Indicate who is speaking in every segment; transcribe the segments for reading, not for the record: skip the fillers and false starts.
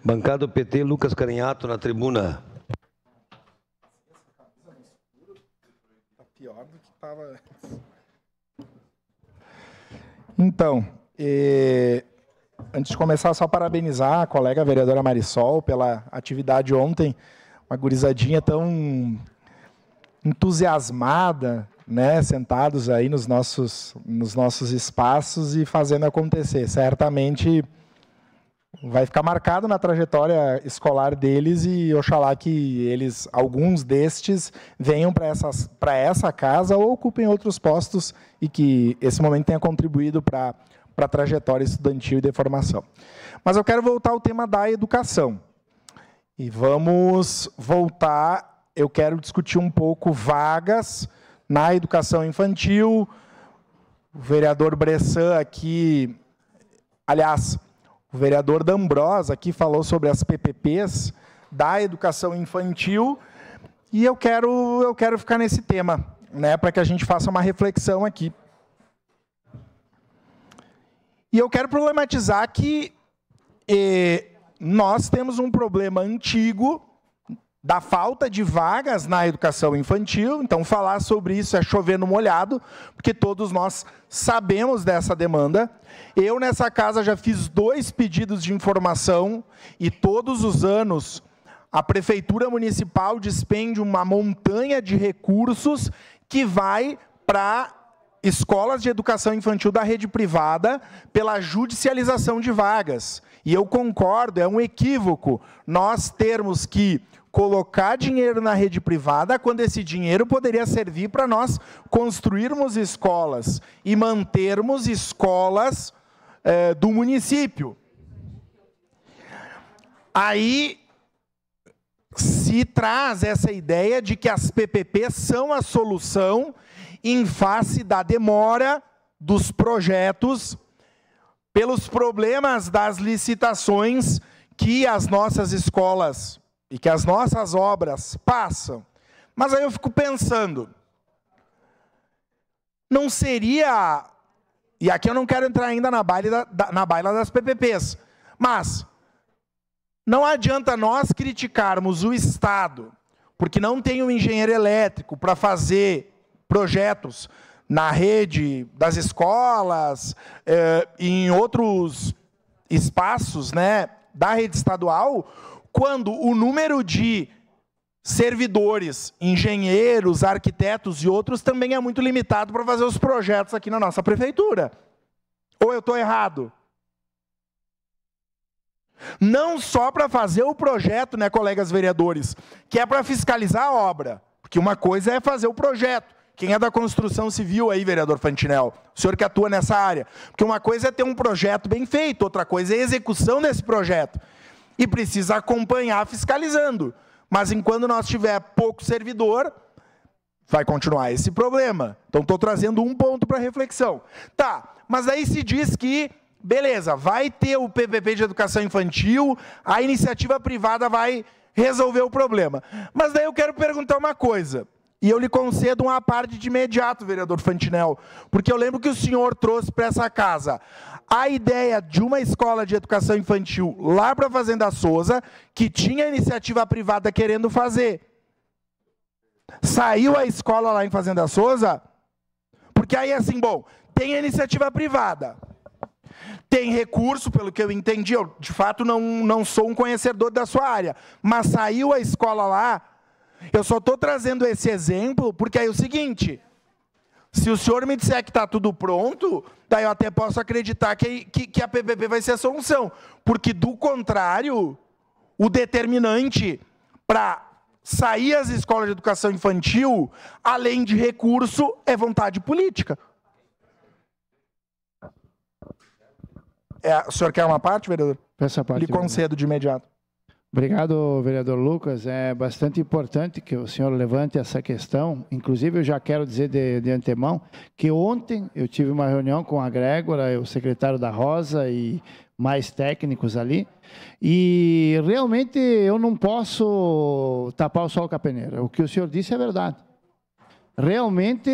Speaker 1: Bancada do PT, Lucas Carinhato, na tribuna.
Speaker 2: Tá pior do que estava antes. Então, antes de começar, só parabenizar a colega vereadora Marisol pela atividade ontem. Uma gurizadinha tão entusiasmada, né, sentados aí nos nossos espaços e fazendo acontecer. Certamente vai ficar marcado na trajetória escolar deles e oxalá que eles, alguns destes, venham para essa casa ou ocupem outros postos e que esse momento tenha contribuído para a trajetória estudantil e de formação. Mas eu quero voltar ao tema da educação. E vamos voltar, eu quero discutir um pouco vagas na educação infantil. O vereador Bressan aqui, aliás, o vereador D'Ambros aqui falou sobre as PPPs da educação infantil e eu quero ficar nesse tema, né, para que a gente faça uma reflexão aqui. E eu quero problematizar que nós temos um problema antigo da falta de vagas na educação infantil, então falar sobre isso é chover no molhado, porque todos nós sabemos dessa demanda. Eu, nessa casa, já fiz 2 pedidos de informação e todos os anos a Prefeitura Municipal despende uma montanha de recursos que vai para escolas de educação infantil da rede privada pela judicialização de vagas. E eu concordo, é um equívoco nós termos que colocar dinheiro na rede privada, quando esse dinheiro poderia servir para nós construirmos escolas e mantermos escolas do município. Aí se traz essa ideia de que as PPPs são a solução em face da demora dos projetos, pelos problemas das licitações que as nossas escolas e que as nossas obras passam. Mas aí eu fico pensando, não seria, e aqui eu não quero entrar ainda na baila das PPPs, mas não adianta nós criticarmos o Estado, porque não tem um engenheiro elétrico para fazer projetos na rede das escolas, em outros espaços, né, da rede estadual, quando o número de servidores, engenheiros, arquitetos e outros também é muito limitado para fazer os projetos aqui na nossa prefeitura. Ou eu estou errado? Não só para fazer o projeto, né, colegas vereadores, que é para fiscalizar a obra, porque uma coisa é fazer o projeto. Quem é da construção civil aí, vereador Fantinel? O senhor que atua nessa área. Porque uma coisa é ter um projeto bem feito, outra coisa é a execução desse projeto. E precisa acompanhar fiscalizando. Mas enquanto nós tiver pouco servidor, vai continuar esse problema. Então, estou trazendo um ponto para reflexão. Tá, mas aí se diz que, beleza, vai ter o PPP de educação infantil, a iniciativa privada vai resolver o problema. Mas daí eu quero perguntar uma coisa. E eu lhe concedo uma parte de imediato, vereador Fantinel, porque eu lembro que o senhor trouxe para essa casa a ideia de uma escola de educação infantil lá para a Fazenda Souza, que tinha iniciativa privada querendo fazer. Saiu a escola lá em Fazenda Souza, porque aí assim, bom, tem a iniciativa privada, tem recurso, pelo que eu entendi, eu de fato não sou um conhecedor da sua área, mas saiu a escola lá. Eu só estou trazendo esse exemplo porque aí é o seguinte, se o senhor me disser que está tudo pronto, daí eu até posso acreditar que a PPP vai ser a solução. Porque, do contrário, o determinante para sair as escolas de educação infantil, além de recurso, é vontade política. O senhor quer uma parte, vereador?
Speaker 3: Essa parte.
Speaker 2: Lhe concedo de imediato.
Speaker 3: Obrigado, vereador Lucas. É bastante importante que o senhor levante essa questão. Inclusive, eu já quero dizer de antemão que ontem eu tive uma reunião com a Grégora, o secretário da Rosa e mais técnicos ali, e realmente eu não posso tapar o sol com a peneira. O que o senhor disse é verdade. Realmente,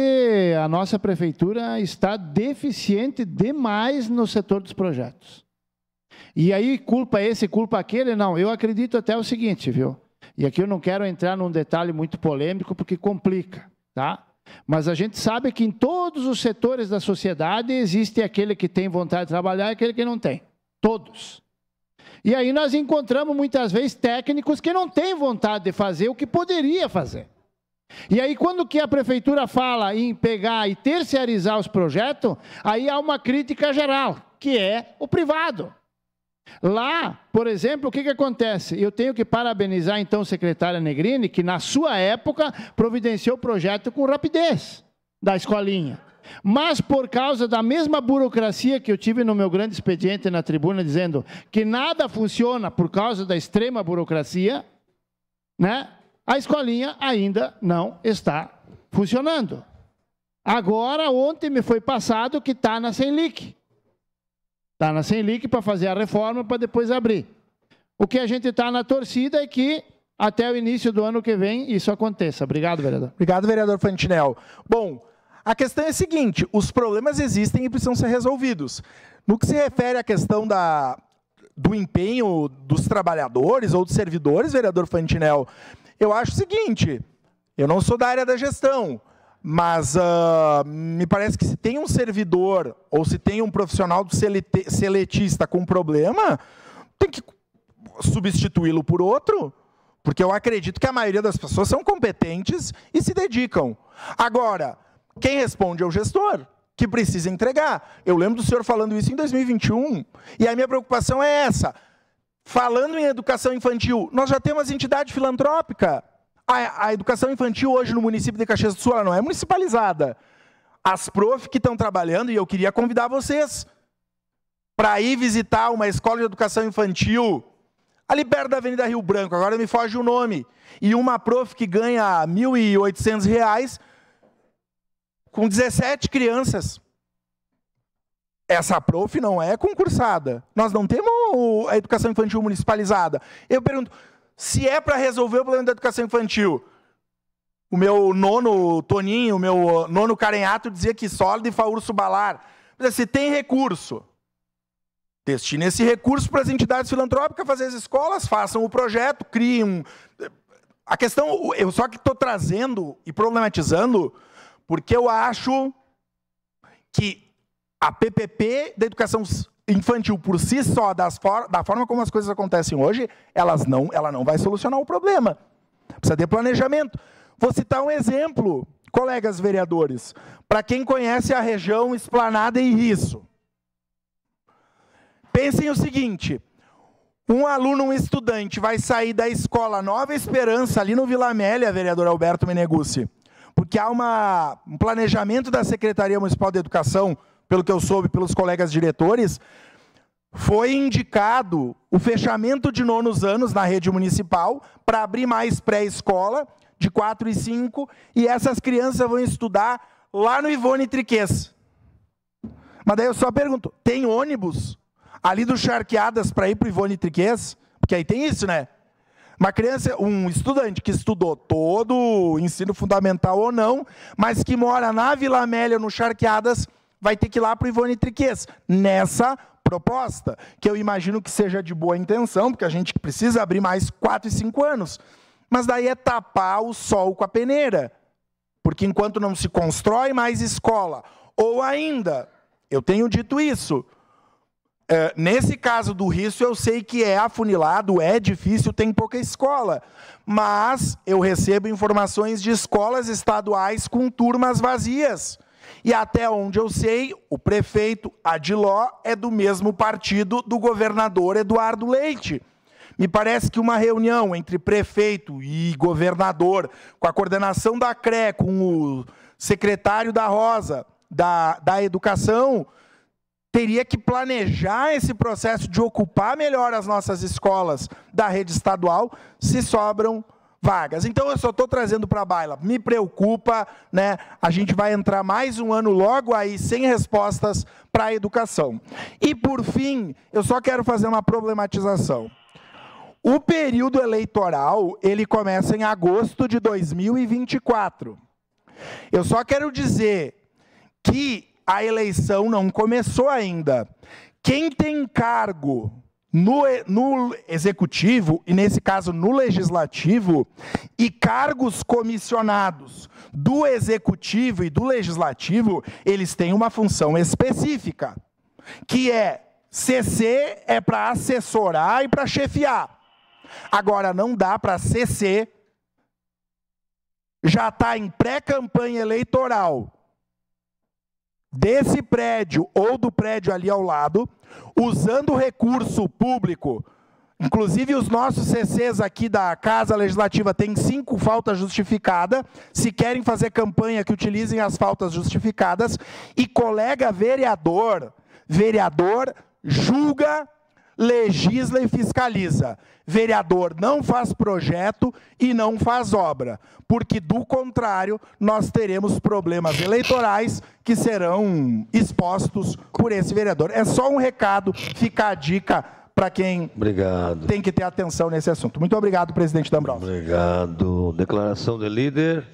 Speaker 3: a nossa prefeitura está deficiente demais no setor dos projetos. E aí, culpa esse, culpa aquele, não. Eu acredito até o seguinte, viu? E aqui eu não quero entrar num detalhe muito polêmico, porque complica, tá? Mas a gente sabe que em todos os setores da sociedade existe aquele que tem vontade de trabalhar e aquele que não tem. Todos. E aí nós encontramos muitas vezes técnicos que não têm vontade de fazer o que poderia fazer. E aí quando que a prefeitura fala em pegar e terceirizar os projetos, aí há uma crítica geral, que é o privado. Lá, por exemplo, o que acontece? Eu tenho que parabenizar, então, a secretária Negrini, que, na sua época, providenciou o projeto com rapidez da escolinha. Mas, por causa da mesma burocracia que eu tive no meu grande expediente na tribuna, dizendo que nada funciona por causa da extrema burocracia, né? A escolinha ainda não está funcionando. Agora, ontem me foi passado que está na Senlic. Está na Senlic para fazer a reforma, para depois abrir. O que a gente está na torcida é que até o início do ano que vem isso aconteça. Obrigado, vereador.
Speaker 2: Obrigado, vereador Fantinel. Bom, a questão é a seguinte, os problemas existem e precisam ser resolvidos. No que se refere à questão do empenho dos trabalhadores ou dos servidores, vereador Fantinel, eu acho o seguinte, eu não sou da área da gestão, mas me parece que se tem um servidor ou se tem um profissional do seletista com problema, tem que substituí-lo por outro, porque eu acredito que a maioria das pessoas são competentes e se dedicam. Agora, quem responde é o gestor, que precisa entregar. Eu lembro do senhor falando isso em 2021, e a minha preocupação é essa. Falando em educação infantil, nós já temos entidade filantrópica. A educação infantil hoje no município de Caxias do Sul ela não é municipalizada. As prof que estão trabalhando, e eu queria convidar vocês para ir visitar uma escola de educação infantil ali perto da Avenida Rio Branco, agora me foge o nome, e uma prof que ganha R$ 1.800 com 17 crianças. Essa prof não é concursada. Nós não temos a educação infantil municipalizada. Eu pergunto, se é para resolver o problema da educação infantil, o meu nono Toninho, o meu nono Carenhato dizia que sólido e faurso balar. Mas se tem recurso, destine esse recurso para as entidades filantrópicas fazer as escolas, façam o projeto, criem. A questão, eu só que estou trazendo e problematizando, porque eu acho que a PPP da educação infantil por si só, da forma como as coisas acontecem hoje, ela não vai solucionar o problema. Precisa ter planejamento. Vou citar um exemplo, colegas vereadores, para quem conhece a região Esplanada e Risso. Pensem o seguinte, um aluno, um estudante, vai sair da escola Nova Esperança, ali no Vila Amélia, vereador Alberto Meneguzzi, porque há um planejamento da Secretaria Municipal de Educação, pelo que eu soube, pelos colegas diretores, foi indicado o fechamento de nonos anos na rede municipal para abrir mais pré-escola, de 4 e 5, e essas crianças vão estudar lá no Ivone Triquês. Mas daí eu só pergunto, tem ônibus ali do Charqueadas para ir para o Ivone Triquês? Porque aí tem isso, né? Uma criança, um estudante que estudou todo o ensino fundamental ou não, mas que mora na Vila Amélia, no Charqueadas, vai ter que ir lá para o Ivone Triquês, nessa proposta, que eu imagino que seja de boa intenção, porque a gente precisa abrir mais 4 e 5 anos. Mas daí é tapar o sol com a peneira, porque enquanto não se constrói mais escola, ou ainda, eu tenho dito isso, nesse caso do Risso, eu sei que é afunilado, é difícil, tem pouca escola, mas eu recebo informações de escolas estaduais com turmas vazias. E até onde eu sei, o prefeito Adiló é do mesmo partido do governador Eduardo Leite. Me parece que uma reunião entre prefeito e governador, com a coordenação da CRE, com o secretário da Rosa, da Educação, teria que planejar esse processo de ocupar melhor as nossas escolas da rede estadual, se sobram vagas. Então, eu só estou trazendo para a baila. Me preocupa, né? A gente vai entrar mais um ano logo aí sem respostas para a educação. E, por fim, eu só quero fazer uma problematização. O período eleitoral, ele começa em agosto de 2024. Eu só quero dizer que a eleição não começou ainda. Quem tem cargo no executivo, e nesse caso no legislativo, e cargos comissionados do executivo e do legislativo, eles têm uma função específica, que é CC é para assessorar e para chefiar. Agora, não dá para CC já está em pré-campanha eleitoral desse prédio ou do prédio ali ao lado, usando recurso público. Inclusive, os nossos CCs aqui da Casa Legislativa têm 5 faltas justificadas. Se querem fazer campanha, que utilizem as faltas justificadas. E colega vereador julga, legisla e fiscaliza. Vereador não faz projeto e não faz obra, porque, do contrário, nós teremos problemas eleitorais que serão expostos por esse vereador. É só um recado, fica a dica para quem tem que ter atenção nesse assunto. Muito obrigado, presidente D'Ambrosio.
Speaker 1: Obrigado. Declaração de líder.